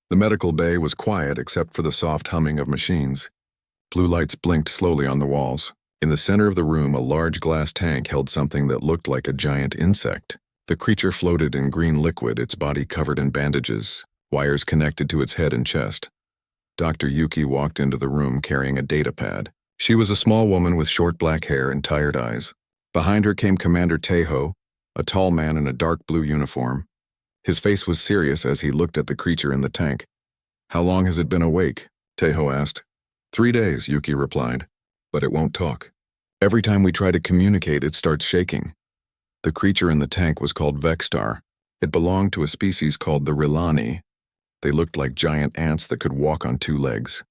The medical bay was quiet except for the soft humming of machines. Blue lights blinked slowly on the walls. In the center of the room, a large glass tank held something that looked like a giant insect. The creature floated in green liquid, its body covered in bandages, wires connected to its head and chest. Dr. Yuki walked into the room carrying a data pad. She was a small woman with short black hair and tired eyes. Behind her came Commander Teiho, a tall man in a dark blue uniform. His face was serious as he looked at the creature in the tank. "How long has it been awake?" Teiho asked. 3 days, Yuki replied, but it won't talk. Every time we try to communicate, it starts shaking. The creature in the tank was called Vexstar. It belonged to a species called the Rilani. They looked like giant ants that could walk on 2 legs.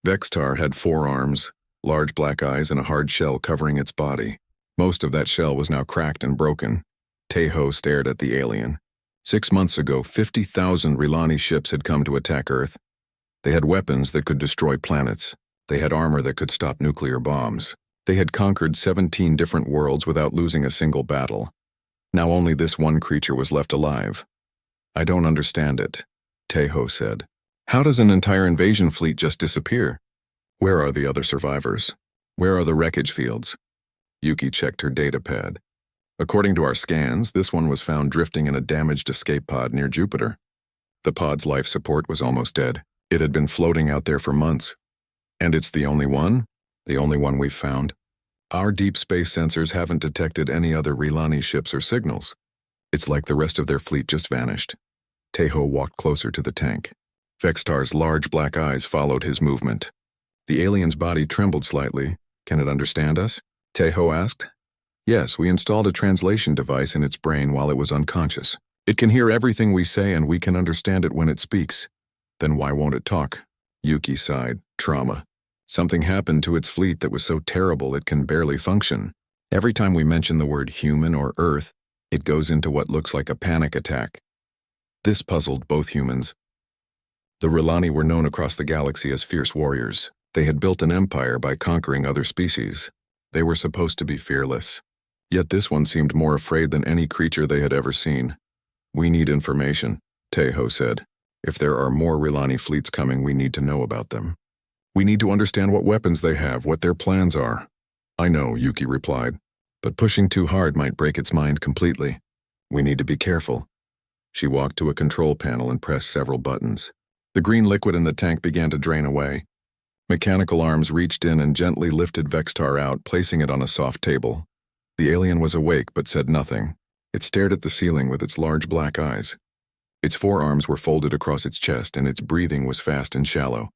Vexstar had 4 arms, large black eyes, and a hard shell covering its body. Most of that shell was now cracked and broken. Teiho stared at the alien. 6 months ago, 50,000 Rilani ships had come to attack Earth. They had weapons that could destroy planets. They had armor that could stop nuclear bombs. They had conquered 17 different worlds without losing a single battle. Now only this one creature was left alive. "I don't understand it," Teiho said. "How does an entire invasion fleet just disappear? Where are the other survivors? Where are the wreckage fields?" Yuki checked her data pad. "According to our scans, this one was found drifting in a damaged escape pod near Jupiter. The pod's life support was almost dead. It had been floating out there for months. And it's the only one? The only one we've found. Our deep space sensors haven't detected any other Rilani ships or signals. It's like the rest of their fleet just vanished." Teiho walked closer to the tank. Vexstar's large black eyes followed his movement. The alien's body trembled slightly. "Can it understand us?" Teiho asked. "Yes, we installed a translation device in its brain while it was unconscious. It can hear everything we say and we can understand it when it speaks." "Then why won't it talk?" Yuki sighed. "Trauma. Something happened to its fleet that was so terrible it can barely function. Every time we mention the word human or Earth, it goes into what looks like a panic attack." This puzzled both humans. The Rilani were known across the galaxy as fierce warriors. They had built an empire by conquering other species. They were supposed to be fearless. Yet this one seemed more afraid than any creature they had ever seen. "We need information," Teiho said. "If there are more Rilani fleets coming, we need to know about them. We need to understand what weapons they have, what their plans are." "I know," Yuki replied, "but pushing too hard might break its mind completely. We need to be careful." She walked to a control panel and pressed several buttons. The green liquid in the tank began to drain away. Mechanical arms reached in and gently lifted Vexstar out, placing it on a soft table. The alien was awake but said nothing. It stared at the ceiling with its large black eyes. Its forearms were folded across its chest and its breathing was fast and shallow.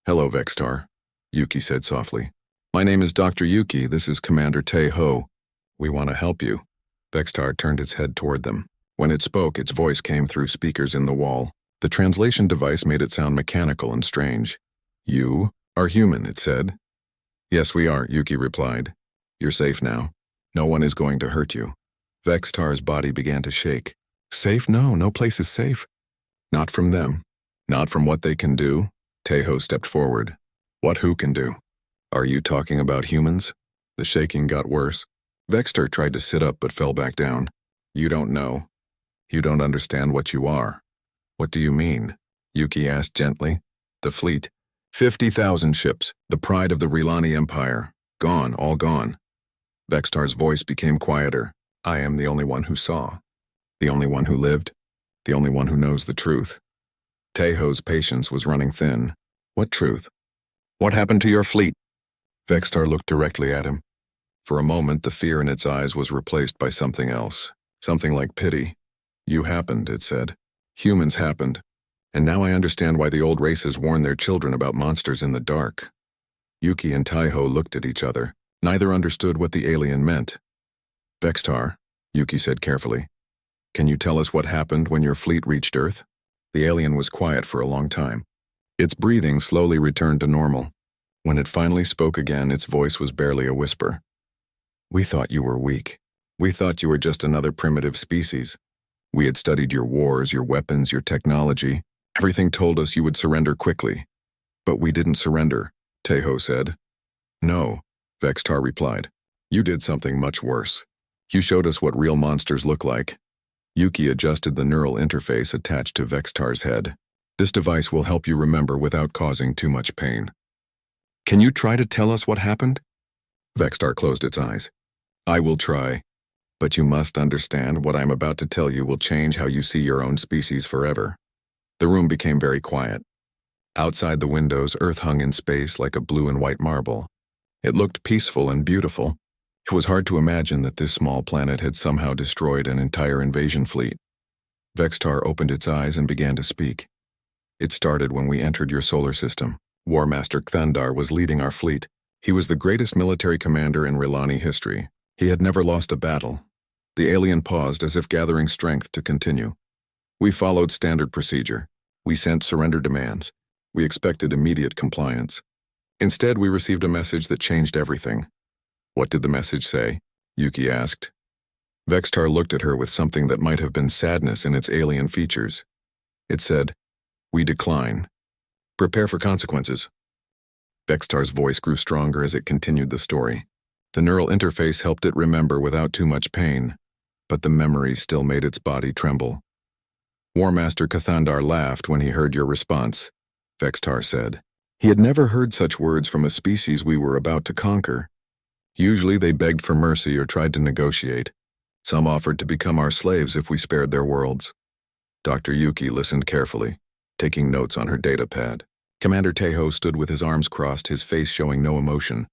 "Hello, Vexstar," Yuki said softly. "My name is Dr. Yuki. This is Commander Teiho. We want to help you." Vexstar turned its head toward them. When it spoke, its voice came through speakers in the wall. The translation device made it sound mechanical and strange. "You are human," it said. "Yes, we are," Yuki replied. "You're safe now. No one is going to hurt you." Vexstar's body began to shake. "Safe? No place is safe." "Not from them. Not from what they can do." Teiho stepped forward. "What who can do? Are you talking about humans?" The shaking got worse. Vexstar tried to sit up but fell back down. "You don't know. You don't understand what you are." "What do you mean?" Yuki asked gently. "The fleet. 50,000 ships, the pride of the Rilani Empire. Gone, all gone." Vexstar's voice became quieter. "I am the only one who saw. The only one who lived. The only one who knows the truth." Teiho's patience was running thin. "What truth? What happened to your fleet?" Vexstar looked directly at him. For a moment, the fear in its eyes was replaced by something else, something like pity. "You happened," it said. "Humans happened. And now I understand why the old races warn their children about monsters in the dark." Yuki and Teiho looked at each other. Neither understood what the alien meant. "Vexstar," Yuki said carefully, "can you tell us what happened when your fleet reached Earth?" The alien was quiet for a long time. Its breathing slowly returned to normal. When it finally spoke again, its voice was barely a whisper. "We thought you were weak. We thought you were just another primitive species. We had studied your wars, your weapons, your technology. Everything told us you would surrender quickly. But we didn't surrender," Teiho said. "No," Vexstar replied. "You did something much worse. You showed us what real monsters look like." Yuki adjusted the neural interface attached to Vexstar's head. This device will help you remember without causing too much pain. Can you try to tell us what happened? Vextar closed its eyes. I will try, but you must understand what I'm about to tell you will change how you see your own species forever. The room became very quiet. Outside the windows, Earth hung in space like a blue and white marble. It looked peaceful and beautiful. It was hard to imagine that this small planet had somehow destroyed an entire invasion fleet. Vextar opened its eyes and began to speak. It started when we entered your solar system. War Master Kthandar was leading our fleet. He was the greatest military commander in Rilani history. He had never lost a battle. The alien paused as if gathering strength to continue. We followed standard procedure. We sent surrender demands. We expected immediate compliance. Instead, we received a message that changed everything. What did the message say? Yuki asked. Vextar looked at her with something that might have been sadness in its alien features. It said, "We decline. Prepare for consequences." Vextar's voice grew stronger as it continued the story. The neural interface helped it remember without too much pain, but the memory still made its body tremble. War Master Kthandar laughed when he heard your response, Vextar said. He had never heard such words from a species we were about to conquer. Usually they begged for mercy or tried to negotiate. Some offered to become our slaves if we spared their worlds. Dr. Yuki listened carefully, taking notes on her data pad. Commander Tejo stood with his arms crossed, his face showing no emotion.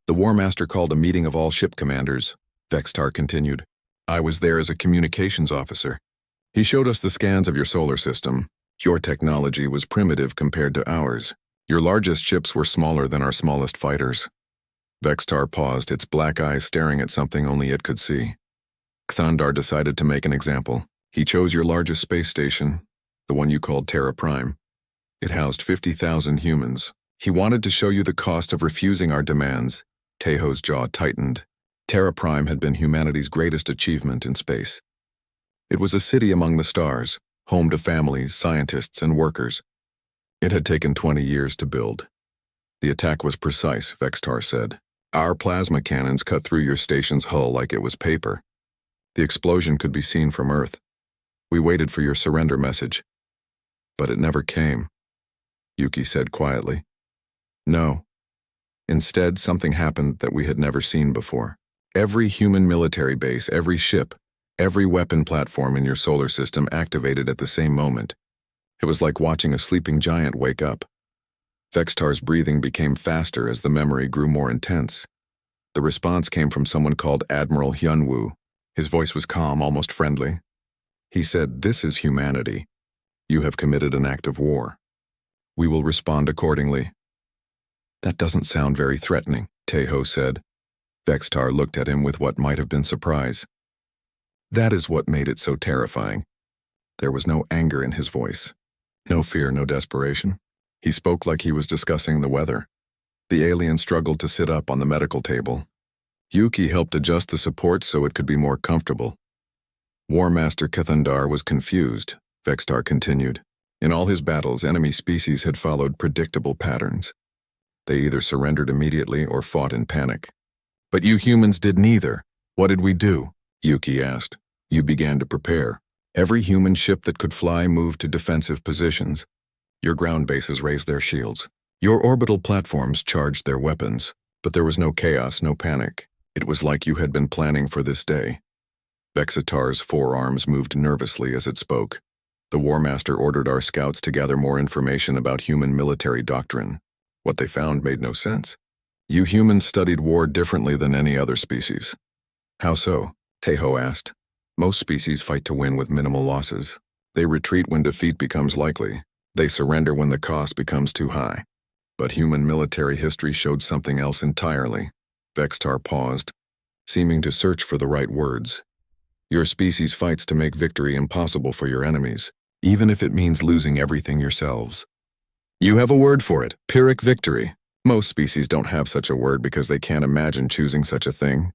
The War Master called a meeting of all ship commanders. Vextar continued. I was there as a communications officer. He showed us the scans of your solar system. Your technology was primitive compared to ours. Your largest ships were smaller than our smallest fighters. Vextar paused, its black eyes staring at something only it could see. Kthandar decided to make an example. He chose your largest space station, the one you called Terra Prime. It housed 50,000 humans. He wanted to show you the cost of refusing our demands. Tejo's jaw tightened. Terra Prime had been humanity's greatest achievement in space. It was a city among the stars, home to families, scientists, and workers. It had taken 20 years to build. The attack was precise, Vextar said. Our plasma cannons cut through your station's hull like it was paper. The explosion could be seen from Earth. We waited for your surrender message. But it never came, Yuki said quietly. No. Instead, something happened that we had never seen before. Every human military base, every ship, every weapon platform in your solar system activated at the same moment. It was like watching a sleeping giant wake up. Vextar's breathing became faster as the memory grew more intense. The response came from someone called Admiral Hyunwoo. His voice was calm, almost friendly. He said, "This is humanity. You have committed an act of war. We will respond accordingly." That doesn't sound very threatening, Tejo said. Vextar looked at him with what might have been surprise. That is what made it so terrifying. There was no anger in his voice. No fear, no desperation. He spoke like he was discussing the weather. The alien struggled to sit up on the medical table. Yuki helped adjust the support so it could be more comfortable. War Master Kthandar was confused, Vextar continued. In all his battles, enemy species had followed predictable patterns. They either surrendered immediately or fought in panic. But you humans did neither. What did we do? Yuki asked. You began to prepare. Every human ship that could fly moved to defensive positions. Your ground bases raised their shields. Your orbital platforms charged their weapons. But there was no chaos, no panic. It was like you had been planning for this day. Vexitar's forearms moved nervously as it spoke. The War Master ordered our scouts to gather more information about human military doctrine. What they found made no sense. You humans studied war differently than any other species. How so? Tejo asked. Most species fight to win with minimal losses. They retreat when defeat becomes likely. They surrender when the cost becomes too high. But human military history showed something else entirely. Vextar paused, seeming to search for the right words. Your species fights to make victory impossible for your enemies, even if it means losing everything yourselves. You have a word for it, Pyrrhic victory. Most species don't have such a word because they can't imagine choosing such a thing.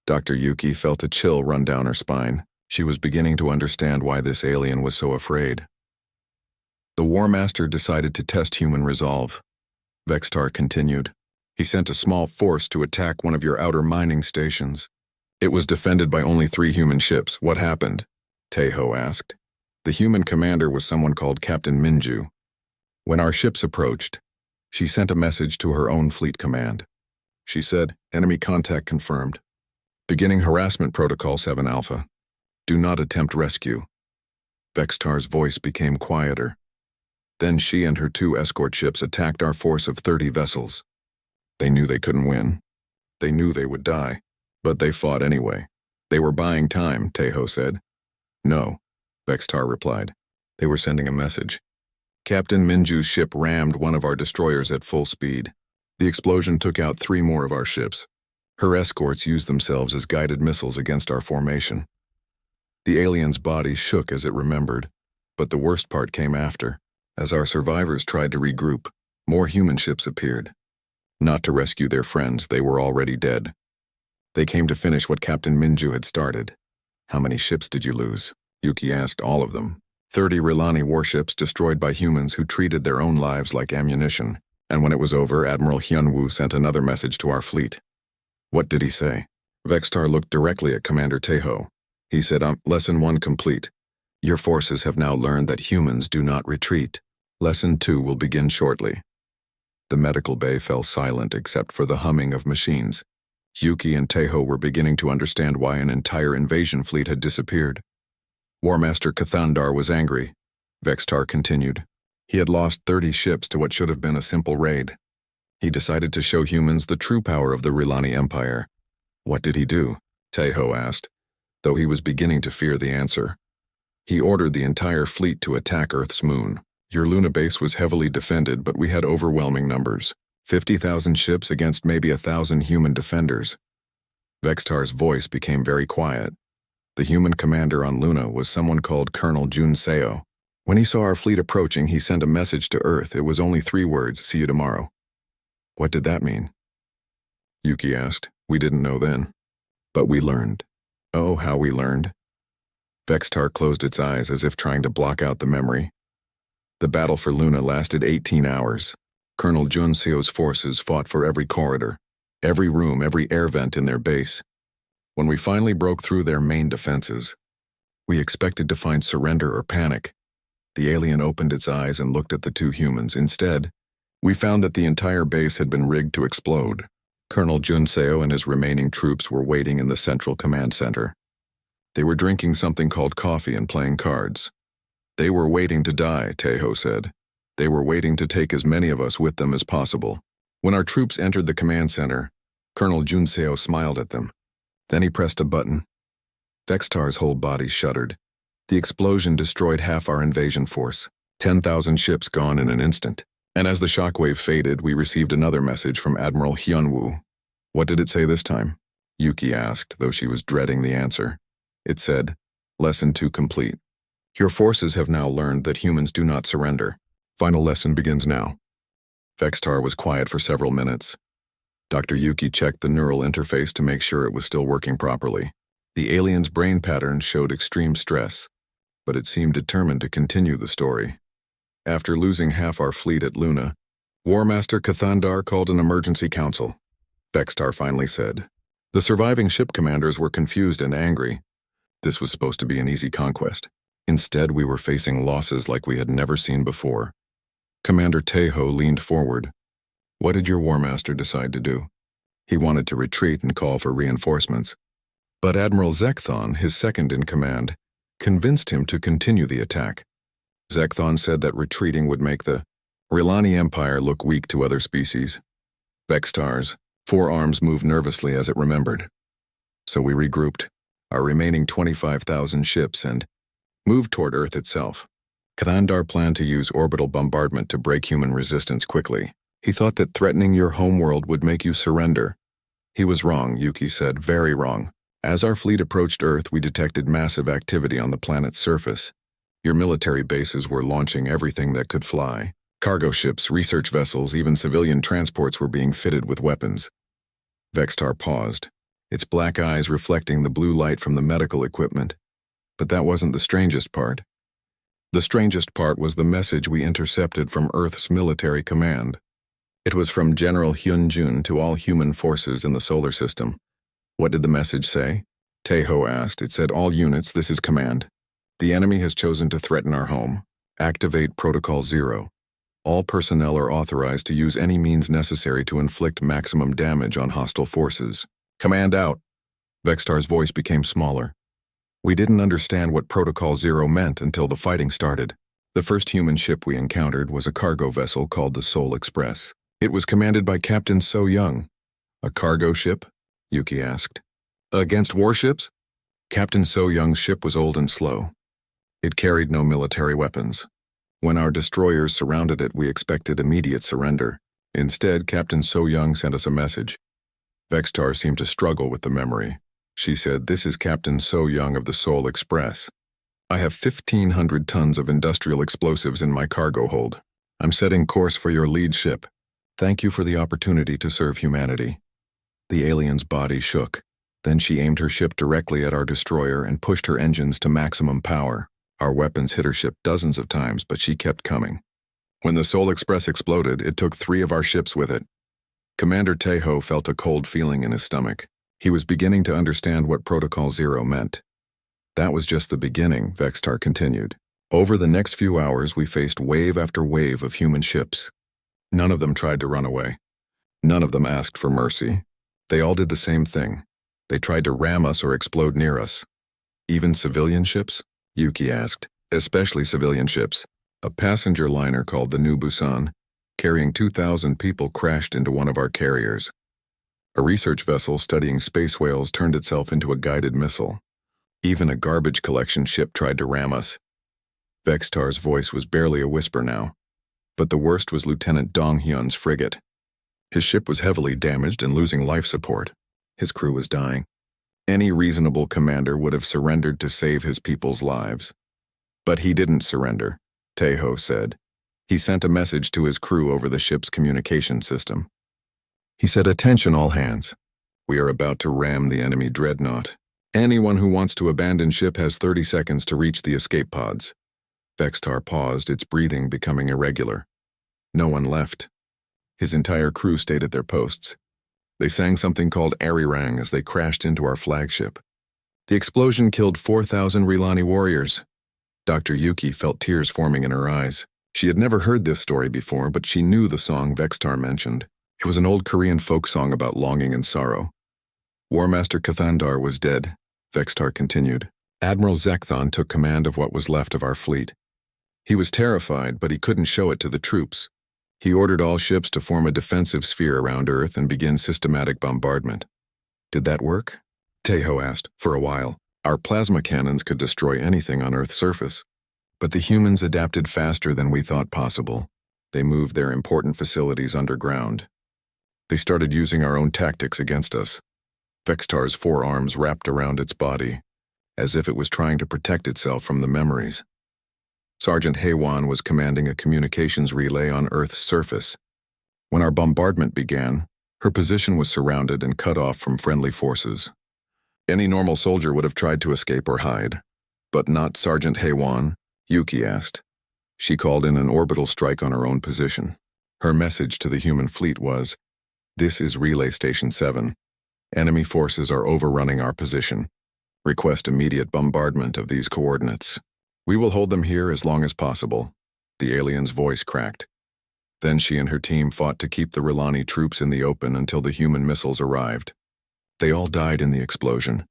Dr. Yuki felt a chill run down her spine. She was beginning to understand why this alien was so afraid. The War Master decided to test human resolve. Vextar continued. He sent a small force to attack one of your outer mining stations. It was defended by only 3 human ships. What happened? Tejo asked. The human commander was someone called Captain Minju. When our ships approached, she sent a message to her own fleet command. She said, "Enemy contact confirmed. Beginning harassment protocol 7 Alpha. Do not attempt rescue." Vextar's voice became quieter. Then she and her 2 escort ships attacked our force of 30 vessels. They knew they couldn't win. They knew they would die, but they fought anyway. They were buying time, Tejo said. No, Vextar replied. They were sending a message. Captain Minju's ship rammed one of our destroyers at full speed. The explosion took out 3 more of our ships. Her escorts used themselves as guided missiles against our formation. The alien's body shook as it remembered, but the worst part came after. As our survivors tried to regroup, more human ships appeared. Not to rescue their friends, they were already dead. They came to finish what Captain Minju had started. How many ships did you lose? Yuki asked. All of them. 30 Rilani warships destroyed by humans who treated their own lives like ammunition. And when it was over, Admiral Hyunwoo sent another message to our fleet. What did he say? Vextar looked directly at Commander Tejo. He said, Lesson 1 complete. Your forces have now learned that humans do not retreat. Lesson 2 will begin shortly. The medical bay fell silent except for the humming of machines. Yuki and Tejo were beginning to understand why an entire invasion fleet had disappeared. War Master Cathandar was angry. Vextar continued. He had lost 30 ships to what should have been a simple raid. He decided to show humans the true power of the Rilani Empire. What did he do? Tejo asked, though he was beginning to fear the answer. He ordered the entire fleet to attack Earth's moon. Your Luna base was heavily defended, but we had overwhelming numbers. 50,000 ships against maybe 1,000 human defenders. Vextar's voice became very quiet. The human commander on Luna was someone called Colonel Jun Seo. When he saw our fleet approaching, he sent a message to Earth. It was only 3 words, "See you tomorrow." What did that mean? Yuki asked. We didn't know then. But we learned. Oh, how we learned. Vextar closed its eyes as if trying to block out the memory. The battle for Luna lasted 18 hours. Colonel Jun Seo's forces fought for every corridor, every room, every air vent in their base. When we finally broke through their main defenses, we expected to find surrender or panic. The alien opened its eyes and looked at the 2 humans. Instead, we found that the entire base had been rigged to explode. Colonel Jun Seo and his remaining troops were waiting in the central command center. They were drinking something called coffee and playing cards. They were waiting to die, Tejo said. They were waiting to take as many of us with them as possible. When our troops entered the command center, Colonel Jun Seo smiled at them. Then he pressed a button. Vextar's whole body shuddered. The explosion destroyed half our invasion force. 10,000 ships gone in an instant. And as the shockwave faded, we received another message from Admiral Hyunwoo. What did it say this time? Yuki asked, though she was dreading the answer. It said, Lesson 2 complete. Your forces have now learned that humans do not surrender. Final lesson begins now. Vextar was quiet for several minutes. Dr. Yuki checked the neural interface to make sure it was still working properly. The alien's brain patterns showed extreme stress, but it seemed determined to continue the story. After losing half our fleet at Luna, War Master Cathandar called an emergency council. Vextar finally said. The surviving ship commanders were confused and angry. This was supposed to be an easy conquest. Instead, we were facing losses like we had never seen before. Commander Tejo leaned forward. What did your War Master decide to do? He wanted to retreat and call for reinforcements. But Admiral Zekthon, his second in command, convinced him to continue the attack. Zekthon said that retreating would make the Rilani Empire look weak to other species. Vextar's 4 arms moved nervously as it remembered. So we regrouped, our remaining 25,000 ships, and moved toward Earth itself. Cathandar planned to use orbital bombardment to break human resistance quickly. He thought that threatening your homeworld would make you surrender. He was wrong, Yuki said, very wrong. As our fleet approached Earth, we detected massive activity on the planet's surface. Your military bases were launching everything that could fly. Cargo ships, research vessels, even civilian transports were being fitted with weapons. Vextar paused, its black eyes reflecting the blue light from the medical equipment. But that wasn't the strangest part. The strangest part was the message we intercepted from Earth's military command. It was from General Hyunjun to all human forces in the solar system. What did the message say? Tejo asked. It said, all units, this is command. The enemy has chosen to threaten our home. Activate Protocol 0. All personnel are authorized to use any means necessary to inflict maximum damage on hostile forces. Command out. Vextar's voice became smaller. We didn't understand what Protocol 0 meant until the fighting started. The first human ship we encountered was a cargo vessel called the Seoul Express. It was commanded by Captain So Young. A cargo ship? Yuki asked. Against warships? Captain So Young's ship was old and slow. It carried no military weapons. When our destroyers surrounded it, we expected immediate surrender. Instead, Captain So Young sent us a message. Vextar seemed to struggle with the memory. She said, "This is Captain So Young of the Seoul Express. I have 1,500 tons of industrial explosives in my cargo hold. I'm setting course for your lead ship. Thank you for the opportunity to serve humanity." The alien's body shook. Then she aimed her ship directly at our destroyer and pushed her engines to maximum power. Our weapons hit her ship dozens of times, but she kept coming. When the Seoul Express exploded, it took 3 of our ships with it. Commander Taeho felt a cold feeling in his stomach. He was beginning to understand what Protocol 0 meant. That was just the beginning, Vextar continued. Over the next few hours, we faced wave after wave of human ships. None of them tried to run away. None of them asked for mercy. They all did the same thing. They tried to ram us or explode near us. Even civilian ships? Yuki asked. Especially civilian ships. A passenger liner called the New Busan, carrying 2,000 people, crashed into one of our carriers. A research vessel studying space whales turned itself into a guided missile. Even a garbage collection ship tried to ram us. Vextar's voice was barely a whisper now. But the worst was Lieutenant Dong Hyun's frigate. His ship was heavily damaged and losing life support. His crew was dying. Any reasonable commander would have surrendered to save his people's lives. But he didn't surrender, Taeho said. He sent a message to his crew over the ship's communication system. He said, "Attention all hands. We are about to ram the enemy dreadnought. Anyone who wants to abandon ship has 30 seconds to reach the escape pods." Vextar paused, its breathing becoming irregular. No one left. His entire crew stayed at their posts. They sang something called Arirang as they crashed into our flagship. The explosion killed 4,000 Rilani warriors. Dr. Yuki felt tears forming in her eyes. She had never heard this story before, but she knew the song Vextar mentioned. It was an old Korean folk song about longing and sorrow. War Master Kathandar was dead, Vextar continued. Admiral Zekthon took command of what was left of our fleet. He was terrified, but he couldn't show it to the troops. He ordered all ships to form a defensive sphere around Earth and begin systematic bombardment. Did that work? Taeho asked. For a while. Our plasma cannons could destroy anything on Earth's surface. But the humans adapted faster than we thought possible. They moved their important facilities underground. They started using our own tactics against us. Vextar's forearms wrapped around its body, as if it was trying to protect itself from the memories. Sergeant Haewan was commanding a communications relay on Earth's surface. When our bombardment began, her position was surrounded and cut off from friendly forces. Any normal soldier would have tried to escape or hide, but not Sergeant Haewan, Yuki asked. She called in an orbital strike on her own position. Her message to the human fleet was, "This is Relay Station 7. Enemy forces are overrunning our position. Request immediate bombardment of these coordinates. We will hold them here as long as possible." The alien's voice cracked. Then she and her team fought to keep the Rilani troops in the open until the human missiles arrived. They all died in the explosion,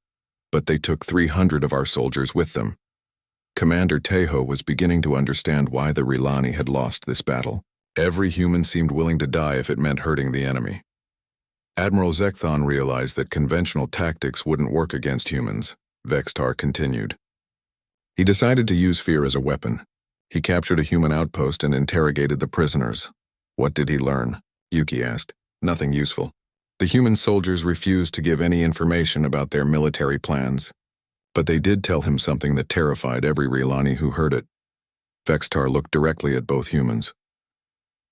but they took 300 of our soldiers with them. Commander Taeho was beginning to understand why the Rilani had lost this battle. Every human seemed willing to die if it meant hurting the enemy. Admiral Zekthon realized that conventional tactics wouldn't work against humans, Vextar continued. He decided to use fear as a weapon. He captured a human outpost and interrogated the prisoners. What did he learn? Yuki asked. Nothing useful. The human soldiers refused to give any information about their military plans. But they did tell him something that terrified every Rilani who heard it. Vextar looked directly at both humans.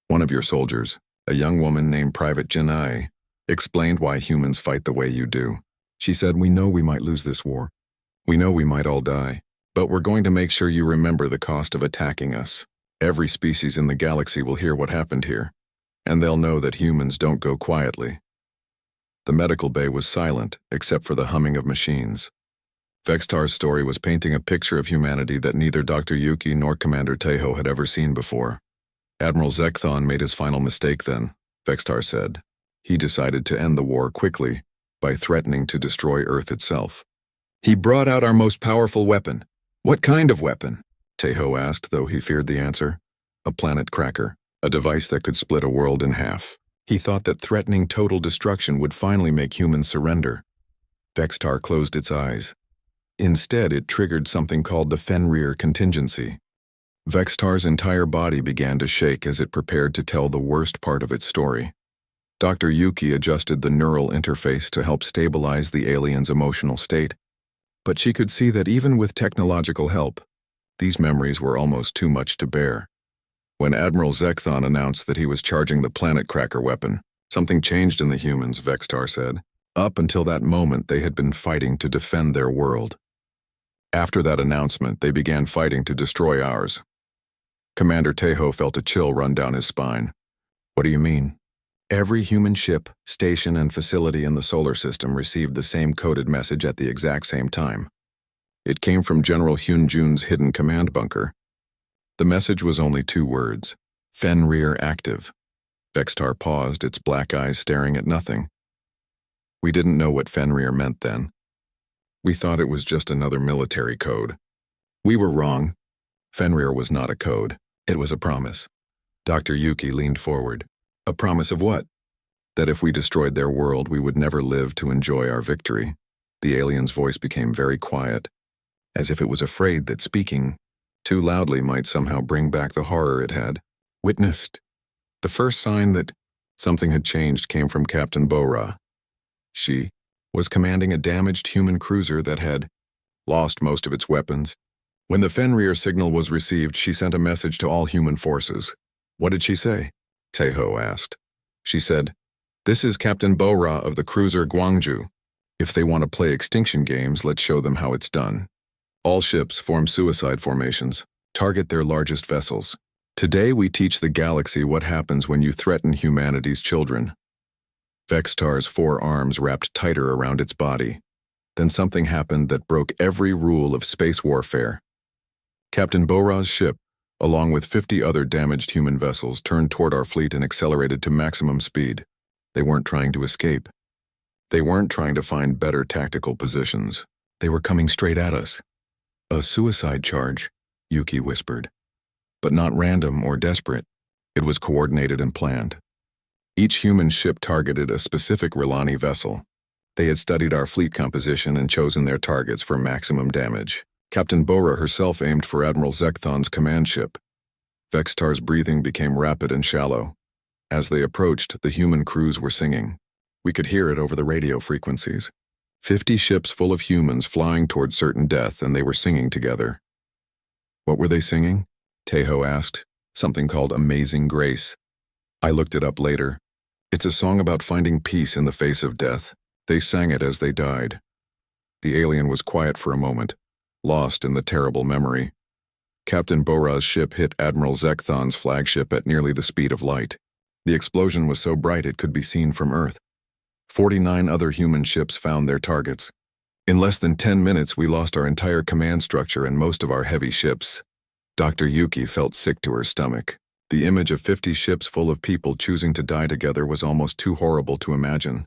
One of your soldiers, a young woman named Private Janai, explained why humans fight the way you do. She said, "We know we might lose this war. We know we might all die. But we're going to make sure you remember the cost of attacking us. Every species in the galaxy will hear what happened here, and they'll know that humans don't go quietly." The medical bay was silent, except for the humming of machines. Vextar's story was painting a picture of humanity that neither Dr. Yuki nor Commander Tejo had ever seen before. Admiral Zekthon made his final mistake then, Vextar said. He decided to end the war quickly by threatening to destroy Earth itself. He brought out our most powerful weapon. What kind of weapon? Tejo asked, though he feared the answer. A planet cracker, a device that could split a world in half. He thought that threatening total destruction would finally make humans surrender. Vextar closed its eyes. Instead, it triggered something called the Fenrir contingency. Vextar's entire body began to shake as it prepared to tell the worst part of its story. Dr. Yuki adjusted the neural interface to help stabilize the alien's emotional state. But she could see that even with technological help, these memories were almost too much to bear. When Admiral Zekthon announced that he was charging the planet cracker weapon, something changed in the humans, Vextar said. Up until that moment, they had been fighting to defend their world. After that announcement, they began fighting to destroy ours. Commander Tejo felt a chill run down his spine. What do you mean? Every human ship, station, and facility in the solar system received the same coded message at the exact same time. It came from General Hyun-jun's hidden command bunker. The message was only 2 words: Fenrir active. Vextar paused, its black eyes staring at nothing. We didn't know what Fenrir meant then. We thought it was just another military code. We were wrong. Fenrir was not a code. It was a promise. Dr. Yuki leaned forward. A promise of what? That if we destroyed their world, we would never live to enjoy our victory. The alien's voice became very quiet, as if it was afraid that speaking too loudly might somehow bring back the horror it had witnessed. The first sign that something had changed came from Captain Bora. She was commanding a damaged human cruiser that had lost most of its weapons. When the Fenrir signal was received, she sent a message to all human forces. What did she say? Tejo asked. She said, "This is Captain Bora of the cruiser Gwangju. If they want to play extinction games, let's show them how it's done. All ships form suicide formations. Target their largest vessels. Today we teach the galaxy what happens when you threaten humanity's children." Vextar's 4 arms wrapped tighter around its body. Then something happened that broke every rule of space warfare. Captain Bora's ship, along with 50 other damaged human vessels, turned toward our fleet and accelerated to maximum speed. They weren't trying to escape. They weren't trying to find better tactical positions. They were coming straight at us. A suicide charge, Yuki whispered. But not random or desperate. It was coordinated and planned. Each human ship targeted a specific Rilani vessel. They had studied our fleet composition and chosen their targets for maximum damage. Captain Bora herself aimed for Admiral Zekthon's command ship. Vextar's breathing became rapid and shallow. As they approached, the human crews were singing. We could hear it over the radio frequencies. 50 ships full of humans flying toward certain death, and they were singing together. What were they singing? Tejo asked. Something called Amazing Grace. I looked it up later. It's a song about finding peace in the face of death. They sang it as they died. The alien was quiet for a moment, lost in the terrible memory. Captain Bora's ship hit Admiral Zekthon's flagship at nearly the speed of light. The explosion was so bright it could be seen from Earth. 49 other human ships found their targets. In less than 10 minutes, we lost our entire command structure and most of our heavy ships. Dr. Yuki felt sick to her stomach. The image of 50 ships full of people choosing to die together was almost too horrible to imagine.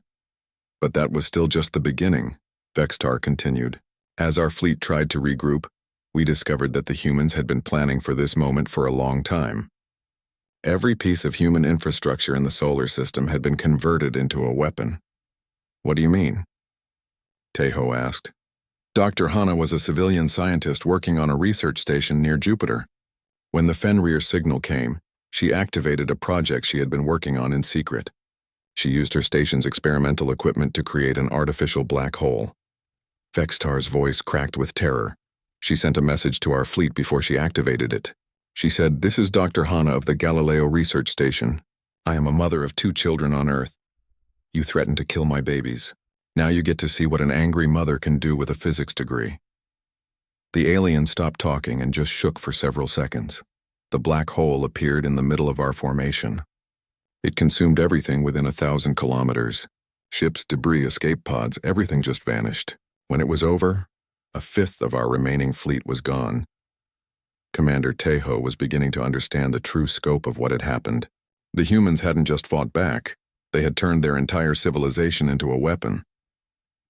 But that was still just the beginning, Vextar continued. As our fleet tried to regroup, we discovered that the humans had been planning for this moment for a long time. Every piece of human infrastructure in the solar system had been converted into a weapon. What do you mean? Tejo asked. Dr. Hana was a civilian scientist working on a research station near Jupiter. When the Fenrir signal came, she activated a project she had been working on in secret. She used her station's experimental equipment to create an artificial black hole. Vextar's voice cracked with terror. She sent a message to our fleet before she activated it. She said, "This is Dr. Hana of the Galileo Research Station. I am a mother of 2 children on Earth. You threatened to kill my babies. Now you get to see what an angry mother can do with a physics degree." The alien stopped talking and just shook for several seconds. The black hole appeared in the middle of our formation. It consumed everything within 1,000 kilometers. Ships, debris, escape pods, everything just vanished. When it was over, A fifth of our remaining fleet was gone. Commander Tejo was beginning to understand the true scope of what had happened. The humans hadn't just fought back, they had turned their entire civilization into a weapon.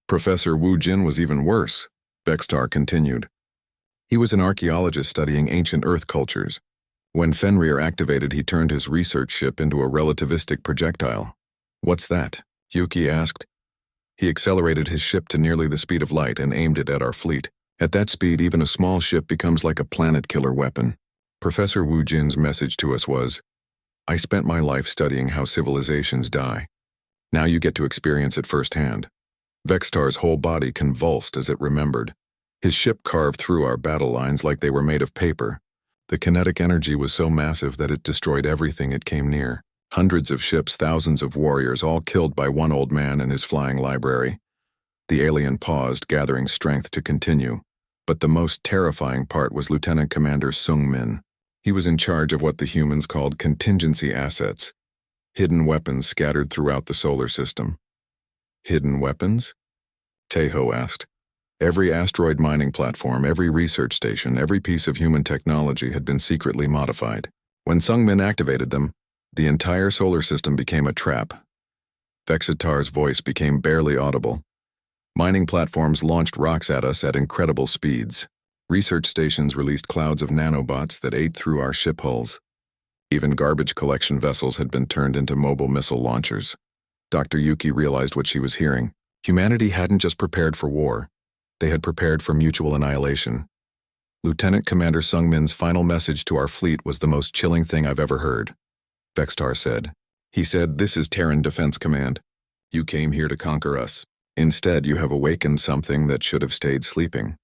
Professor Wu Jin was even worse, Vextar continued. He was an archaeologist studying ancient Earth cultures. When Fenrir activated, he turned his research ship into a relativistic projectile. What's that? Yuki asked. He accelerated his ship to nearly the speed of light and aimed it at our fleet. At that speed, even a small ship becomes like a planet-killer weapon. Professor Wu Jin's message to us was, I spent my life studying how civilizations die. Now you get to experience it firsthand. Vextar's whole body convulsed as it remembered. His ship carved through our battle lines like they were made of paper. The kinetic energy was so massive that it destroyed everything it came near. Hundreds of ships, thousands of warriors, all killed by one old man and his flying library. The alien paused, gathering strength to continue. But the most terrifying part was Lieutenant Commander Sung Min. He was in charge of what the humans called contingency assets, hidden weapons scattered throughout the solar system. Hidden weapons? Tejo asked. Every asteroid mining platform, every research station, every piece of human technology had been secretly modified. When Sung Min activated them, the entire solar system became a trap. Vexitar's voice became barely audible. Mining platforms launched rocks at us at incredible speeds. Research stations released clouds of nanobots that ate through our ship hulls. Even garbage collection vessels had been turned into mobile missile launchers. Dr. Yuki realized what she was hearing. Humanity hadn't just prepared for war. They had prepared for mutual annihilation. Lieutenant Commander Sung Min's final message to our fleet was the most chilling thing I've ever heard. Vextar said. He said, "This is Terran Defense Command. You came here to conquer us. Instead, you have awakened something that should have stayed sleeping.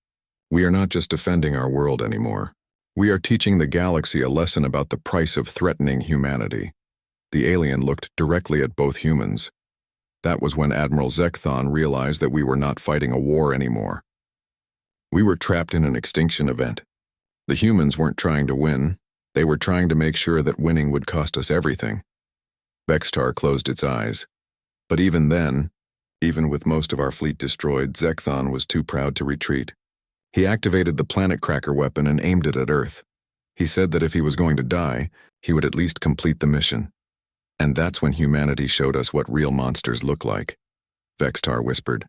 We are not just defending our world anymore. We are teaching the galaxy a lesson about the price of threatening humanity." The alien looked directly at both humans. That was when Admiral Zekthon realized that we were not fighting a war anymore. We were trapped in an extinction event. The humans weren't trying to win. They were trying to make sure that winning would cost us everything. Vextar closed its eyes. But even then, even with most of our fleet destroyed, Zekthon was too proud to retreat. He activated the planet cracker weapon and aimed it at Earth. He said that if he was going to die, he would at least complete the mission. And that's when humanity showed us what real monsters look like, Vextar whispered.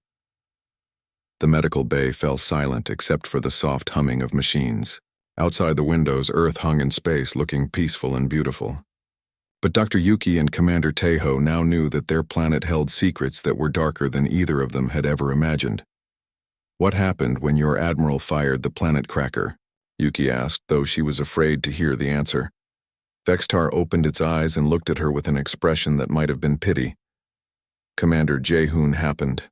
The medical bay fell silent except for the soft humming of machines. Outside the windows, Earth hung in space, looking peaceful and beautiful. But Dr. Yuki and Commander Tejo now knew that their planet held secrets that were darker than either of them had ever imagined. "What happened when your admiral fired the planet cracker?" Yuki asked, though she was afraid to hear the answer. Vextar opened its eyes and looked at her with an expression that might have been pity. "Commander Jaehoon happened."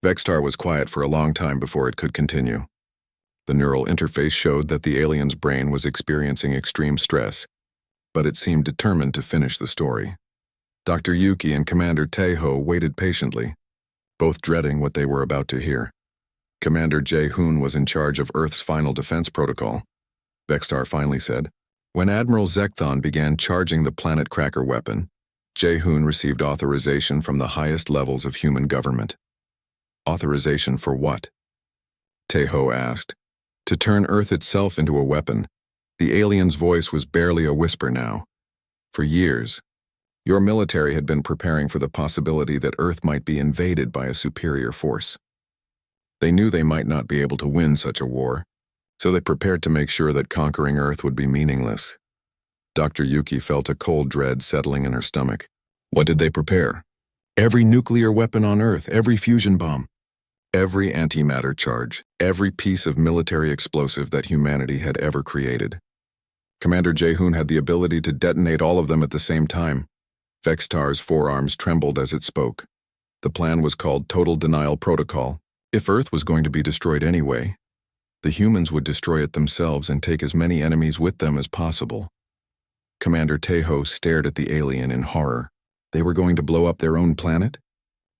Vextar was quiet for a long time before it could continue. The neural interface showed that the alien's brain was experiencing extreme stress, but it seemed determined to finish the story. Dr. Yuki and Commander Tejo waited patiently, both dreading what they were about to hear. Commander Jaehoon was in charge of Earth's final defense protocol, Vextar finally said. When Admiral Zekthon began charging the planet cracker weapon, Jaehoon received authorization from the highest levels of human government. Authorization for what? Tejo asked. To turn Earth itself into a weapon. The alien's voice was barely a whisper now. For years, your military had been preparing for the possibility that Earth might be invaded by a superior force. They knew they might not be able to win such a war, so they prepared to make sure that conquering Earth would be meaningless. Dr. Yuki felt a cold dread settling in her stomach. What did they prepare? Every nuclear weapon on Earth, every fusion bomb, every antimatter charge, every piece of military explosive that humanity had ever created. Commander Jaehoon had the ability to detonate all of them at the same time. Vextar's forearms trembled as it spoke. The plan was called Total Denial Protocol. If Earth was going to be destroyed anyway, the humans would destroy it themselves and take as many enemies with them as possible. Commander Tejo stared at the alien in horror. They were going to blow up their own planet?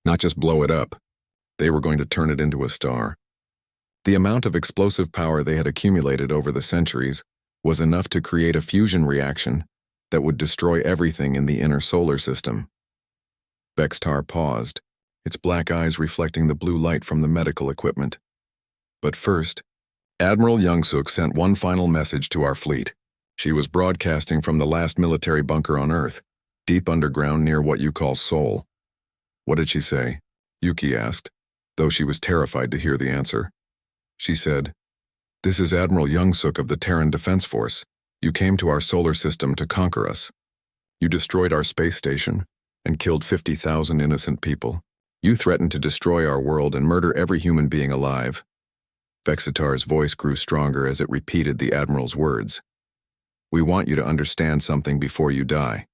Not just blow it up. They were going to turn it into a star. The amount of explosive power they had accumulated over the centuries was enough to create a fusion reaction that would destroy everything in the inner solar system. Vextar paused, its black eyes reflecting the blue light from the medical equipment. But first, Admiral Youngsuk sent one final message to our fleet. She was broadcasting from the last military bunker on Earth, deep underground near what you call Seoul. What did she say? Yuki asked, though she was terrified to hear the answer. She said, "This is Admiral Youngsuk of the Terran Defense Force. You came to our solar system to conquer us. You destroyed our space station and killed 50,000 innocent people. You threatened to destroy our world and murder every human being alive." Vexitar's voice grew stronger as it repeated the Admiral's words. "We want you to understand something before you die.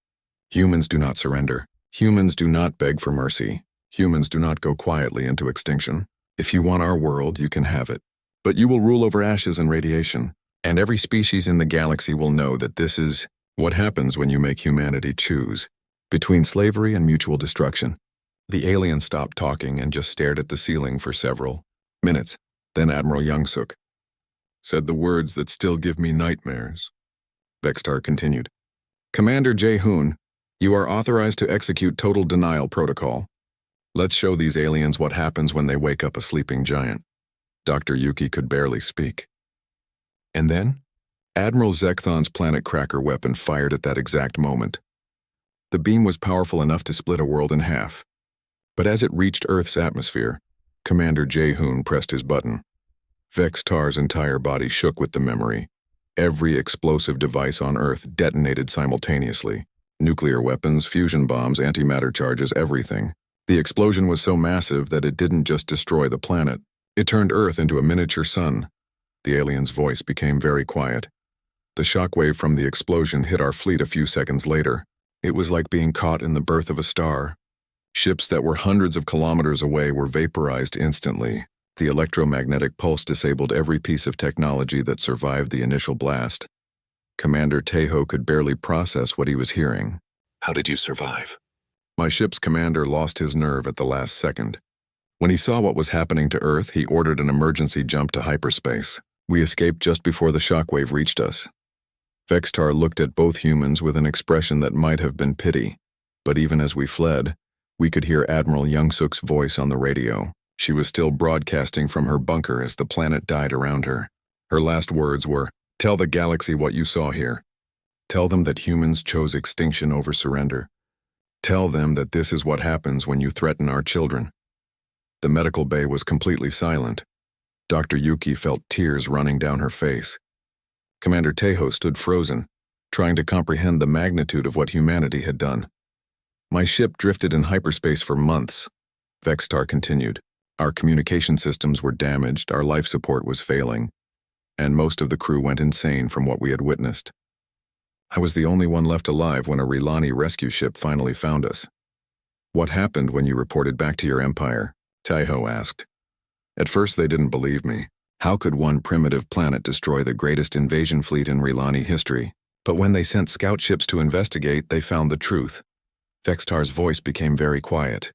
Humans do not surrender. Humans do not beg for mercy. Humans do not go quietly into extinction. If you want our world, you can have it. But you will rule over ashes and radiation, and every species in the galaxy will know that this is what happens when you make humanity choose between slavery and mutual destruction." The alien stopped talking and just stared at the ceiling for several minutes. Then Admiral Youngsuk said the words that still give me nightmares. Vextar continued. "Commander Jae-hoon, you are authorized to execute total denial protocol. Let's show these aliens what happens when they wake up a sleeping giant." Dr. Yuki could barely speak. And then, Admiral Zekthon's planet cracker weapon fired at that exact moment. The beam was powerful enough to split a world in half. But as it reached Earth's atmosphere, Commander Jae-hoon pressed his button. Vextar's entire body shook with the memory. Every explosive device on Earth detonated simultaneously. Nuclear weapons, fusion bombs, antimatter charges, everything. The explosion was so massive that it didn't just destroy the planet. It turned Earth into a miniature sun. The alien's voice became very quiet. The shockwave from the explosion hit our fleet a few seconds later. It was like being caught in the birth of a star. Ships that were hundreds of kilometers away were vaporized instantly. The electromagnetic pulse disabled every piece of technology that survived the initial blast. Commander Taeho could barely process what he was hearing. "How did you survive?" My ship's commander lost his nerve at the last second. When he saw what was happening to Earth, he ordered an emergency jump to hyperspace. We escaped just before the shockwave reached us. Vextar looked at both humans with an expression that might have been pity, but even as we fled, we could hear Admiral Youngsuk's voice on the radio. She was still broadcasting from her bunker as the planet died around her. Her last words were, "Tell the galaxy what you saw here. Tell them that humans chose extinction over surrender. Tell them that this is what happens when you threaten our children." The medical bay was completely silent. Dr. Yuki felt tears running down her face. Commander Taeho stood frozen, trying to comprehend the magnitude of what humanity had done. "My ship drifted in hyperspace for months," Vextar continued. "Our communication systems were damaged, our life support was failing, and most of the crew went insane from what we had witnessed. I was the only one left alive when a Rilani rescue ship finally found us." "What happened when you reported back to your empire?" Taeho asked. "At first they didn't believe me. How could one primitive planet destroy the greatest invasion fleet in Rilani history? But when they sent scout ships to investigate, they found the truth." Vextar's voice became very quiet.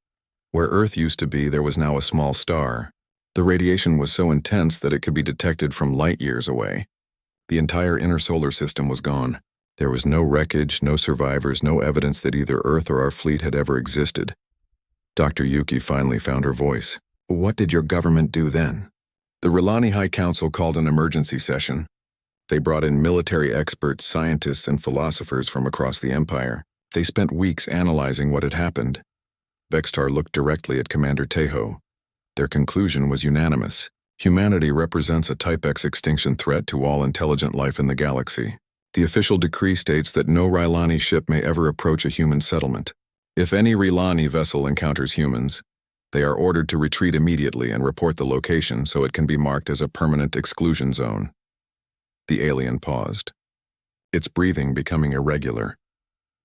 Where Earth used to be, there was now a small star. The radiation was so intense that it could be detected from light years away. The entire inner solar system was gone. There was no wreckage, no survivors, no evidence that either Earth or our fleet had ever existed. Dr. Yuki finally found her voice. "What did your government do then?" "The Rilani High Council called an emergency session. They brought in military experts, scientists, and philosophers from across the empire. They spent weeks analyzing what had happened." Vextar looked directly at Commander Taeho. Their conclusion was unanimous. Humanity represents a Type X extinction threat to all intelligent life in the galaxy. The official decree states that no Rilani ship may ever approach a human settlement. If any Rilani vessel encounters humans, they are ordered to retreat immediately and report the location so it can be marked as a permanent exclusion zone. The alien paused, its breathing becoming irregular.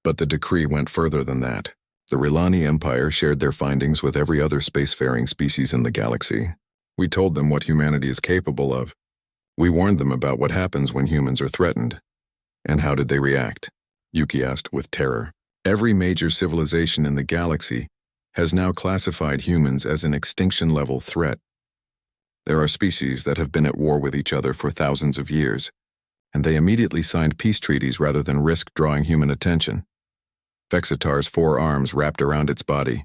But the decree went further than that. The Rilani Empire shared their findings with every other spacefaring species in the galaxy. We told them what humanity is capable of. We warned them about what happens when humans are threatened. And how did they react? Yuki asked with terror. Every major civilization in the galaxy has now classified humans as an extinction-level threat. There are species that have been at war with each other for thousands of years, and they immediately signed peace treaties rather than risk drawing human attention. Vexitar's 4 arms wrapped around its body.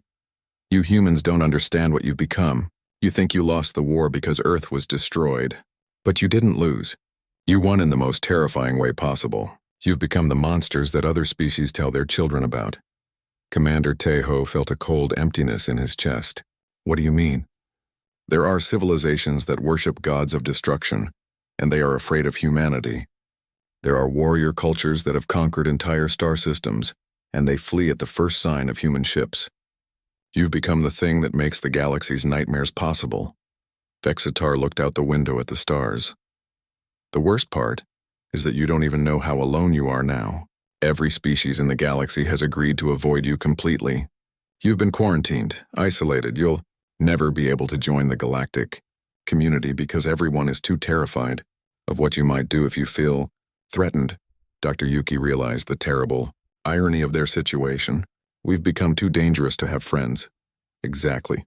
"You humans don't understand what you've become. You think you lost the war because Earth was destroyed. But you didn't lose. You won in the most terrifying way possible. You've become the monsters that other species tell their children about. Commander Tejo felt a cold emptiness in his chest. What do you mean? There are civilizations that worship gods of destruction, and they are afraid of humanity. There are warrior cultures that have conquered entire star systems, and they flee at the first sign of human ships. You've become the thing that makes the galaxy's nightmares possible. Vexitar looked out the window at the stars. The worst part is that you don't even know how alone you are now. Every species in the galaxy has agreed to avoid you completely. You've been quarantined, isolated. You'll never be able to join the galactic community because everyone is too terrified of what you might do if you feel threatened. Dr. Yuki realized the terrible irony of their situation. We've become too dangerous to have friends. Exactly.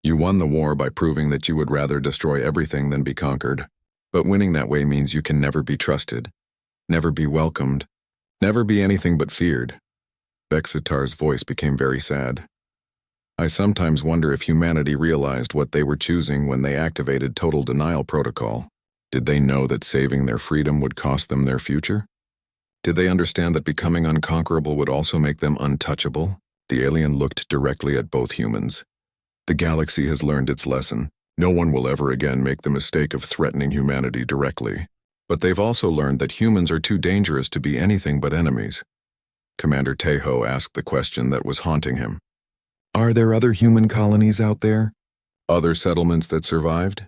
You won the war by proving that you would rather destroy everything than be conquered. But winning that way means you can never be trusted, never be welcomed, never be anything but feared. Vexitar's voice became very sad. I sometimes wonder if humanity realized what they were choosing when they activated Total Denial Protocol. Did they know that saving their freedom would cost them their future? Did they understand that becoming unconquerable would also make them untouchable? The alien looked directly at both humans. The galaxy has learned its lesson. No one will ever again make the mistake of threatening humanity directly. But they've also learned that humans are too dangerous to be anything but enemies. Commander Tejo asked the question that was haunting him. Are there other human colonies out there? Other settlements that survived?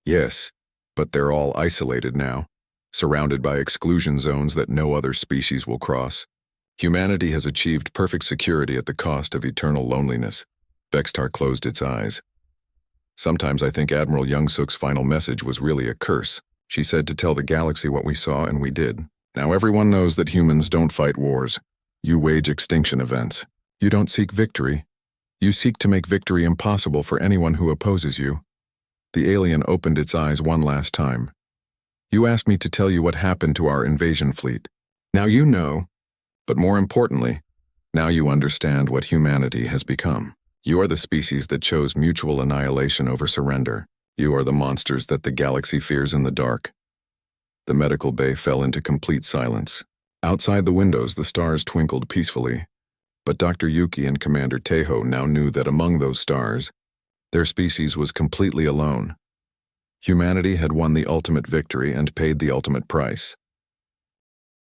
Yes, but they're all isolated now, surrounded by exclusion zones that no other species will cross. Humanity has achieved perfect security at the cost of eternal loneliness. Vexitar closed its eyes. Sometimes I think Admiral Youngsuk's final message was really a curse. She said to tell the galaxy what we saw, and we did. Now everyone knows that humans don't fight wars. You wage extinction events. You don't seek victory. You seek to make victory impossible for anyone who opposes you. The alien opened its eyes one last time. You asked me to tell you what happened to our invasion fleet. Now you know, but more importantly, now you understand what humanity has become. You are the species that chose mutual annihilation over surrender. You are the monsters that the galaxy fears in the dark. The medical bay fell into complete silence. Outside the windows, the stars twinkled peacefully. But Dr. Yuki and Commander Tejo now knew that among those stars, their species was completely alone. Humanity had won the ultimate victory and paid the ultimate price.